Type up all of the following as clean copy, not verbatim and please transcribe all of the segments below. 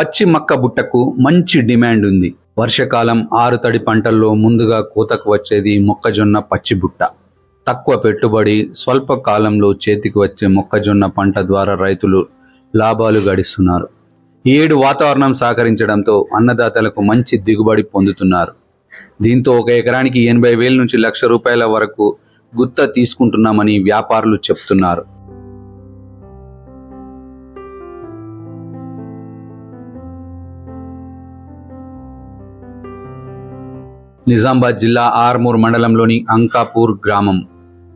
పచ్చి మక్క బుట్టకు మంచి డిమాండ్ ఉంది. వర్షకాలం ఆరుతడి పంటల్లో ముందుగా కోతకు వచ్చేది మొక్కజొన్న పచ్చి బుట్ట. తక్కువ పెట్టుబడి, స్వల్ప కాలంలో చేతికి వచ్చే మొక్కజొన్న పంట ద్వారా రైతులు లాభాలు గడిస్తున్నారు. ఈ ఏడు వాతావరణం సహకరించడంతో అన్నదాతలకు మంచి దిగుబడి పొందుతున్నారు. దీంతో ఒక ఎకరానికి 80,000 నుంచి ₹1,00,000 వరకు గుత్త తీసుకుంటున్నామని వ్యాపారులు చెప్తున్నారు. నిజామాబాద్ జిల్లా ఆర్మూర్ మండలంలోని అంకాపూర్ గ్రామం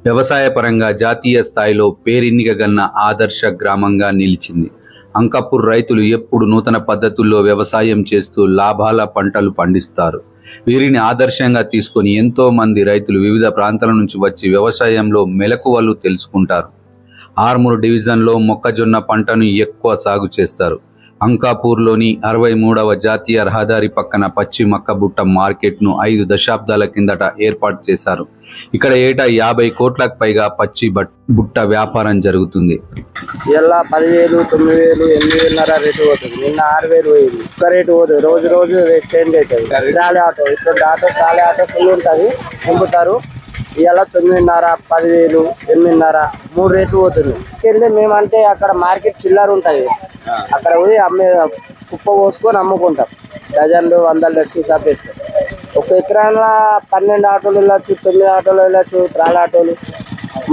వ్యవసాయ పరంగా జాతీయ స్థాయిలో పేరెన్నికగన్న ఆదర్శ గ్రామంగా నిలిచింది. అంకాపూర్ రైతులు ఎప్పుడు నూతన పద్ధతుల్లో వ్యవసాయం చేస్తూ లాభాల పంటలు పండిస్తారు. వీరిని ఆదర్శంగా తీసుకొని ఎంతో మంది రైతులు వివిధ ప్రాంతాల నుంచి వచ్చి వ్యవసాయంలో మెలకువలు తెలుసుకుంటారు. ఆర్మూర్ డివిజన్లో మొక్కజొన్న పంటను ఎక్కువ సాగు చేస్తారు. అంకాపూర్లోని 63వ జాతీయ రహదారి పక్కన పచ్చి మక్క బుట్ట మార్కెట్ను 5 దశాబ్దాల కిందట ఏర్పాటు చేశారు. ఇక్కడ ఏటా 50 కోట్లకు పైగా పచ్చి బుట్ట వ్యాపారం జరుగుతుంది. ఇలా 10,000, 9,000, 8,500 రేటు పోతుంది. నిన్న 6,000 పోయింది. ఒక రేటు పోతుంది. రోజు రోజు చేంజ్ అవుతుంది. ట్రాలీ ఆటో, ఇప్పుడు ట్రాలీ ఆటో ఫుల్ ఉంటుంది, నింపుతారు. ఇలా 9,500, 10,000, 8,500 3 రేట్లు పోతుంది. వెళ్ళి మేమంటే అక్కడ మార్కెట్ చిల్లర ఉంటుంది, అక్కడ పోయి కుప్ప పోసుకొని అమ్ముకుంటాం. డజన్లు 100 ఎక్కి సాపేస్తాం. ఒక ఎకరాల 12 ఆటోలు వెళ్ళచ్చు, 9 ఆటోలు వెళ్ళచ్చు. ట్రాలీ ఆటోలు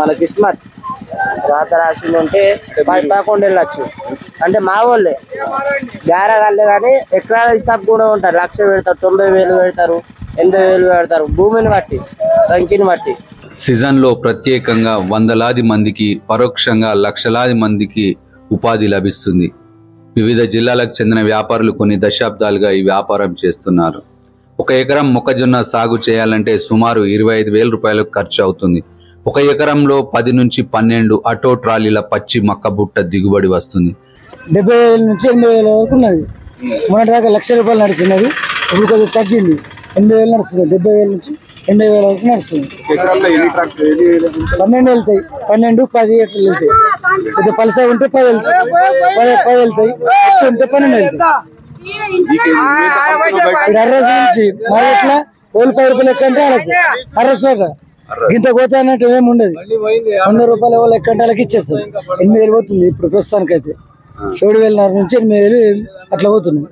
మన కిస్మత్ రాత రాసింది ఉంటే 11 వెళ్ళచ్చు. అంటే మా వాళ్ళే బేరగాళ్ళే, కానీ ఎకరాల హిసాబ్ కూడా ఉంటారు. 1,00,000 పెడతారు, 90,000 పెడతారు, 80,000 పెడతారు. భూమిని బట్టి, రంకిని బట్టి. సీజన్లో ప్రత్యేకంగా వందలాది మందికి, పరోక్షంగా లక్షలాది మందికి ఉపాధి లభిస్తుంది. వివిధ జిల్లాలకు చెందిన వ్యాపారులు కొన్ని దశాబ్దాలుగా ఈ వ్యాపారం చేస్తున్నారు. ఒక ఎకరం మొక్కజొన్న సాగు చేయాలంటే సుమారు ₹25,000 ఖర్చు అవుతుంది. ఒక ఎకరంలో 10 నుంచి 12 ఆటో ట్రాలీల పచ్చి మక్క బుట్ట దిగుబడి వస్తుంది. 70,000 నుంచి 80,000 వరకు ఉన్నది. మొన్నటి దాకా ₹1,00,000 నడిచినది, ఇప్పుడు కొద్దిగా తగ్గింది. 80,000 నడుస్తుంది. 70,000 నుంచి 80,000 వరకు నడుస్తుంది. 12 వెళ్తాయి, 12, 10 ఎట్లు వెళ్తాయి. కొద్దిగా పలసా ఉంటే 10 వెళ్తాయి, 10 వెళ్తాయి, ఉంటే 12 వెళ్తాయి. అర్రస్ నుంచి మరి ఎట్లా ₹10 లెక్క అంటే వాళ్ళకి అర్రస్ ఇంత పోతా అన్నట్టు ఏమి ఉండదు. ₹100 లెక్క అంటే వాళ్ళకి ఇచ్చేస్తాం. 8,000 పోతుంది ఇప్పుడు ప్రస్తుతానికైతే. 7,500 నుంచి 8,000 అట్లా పోతుంది.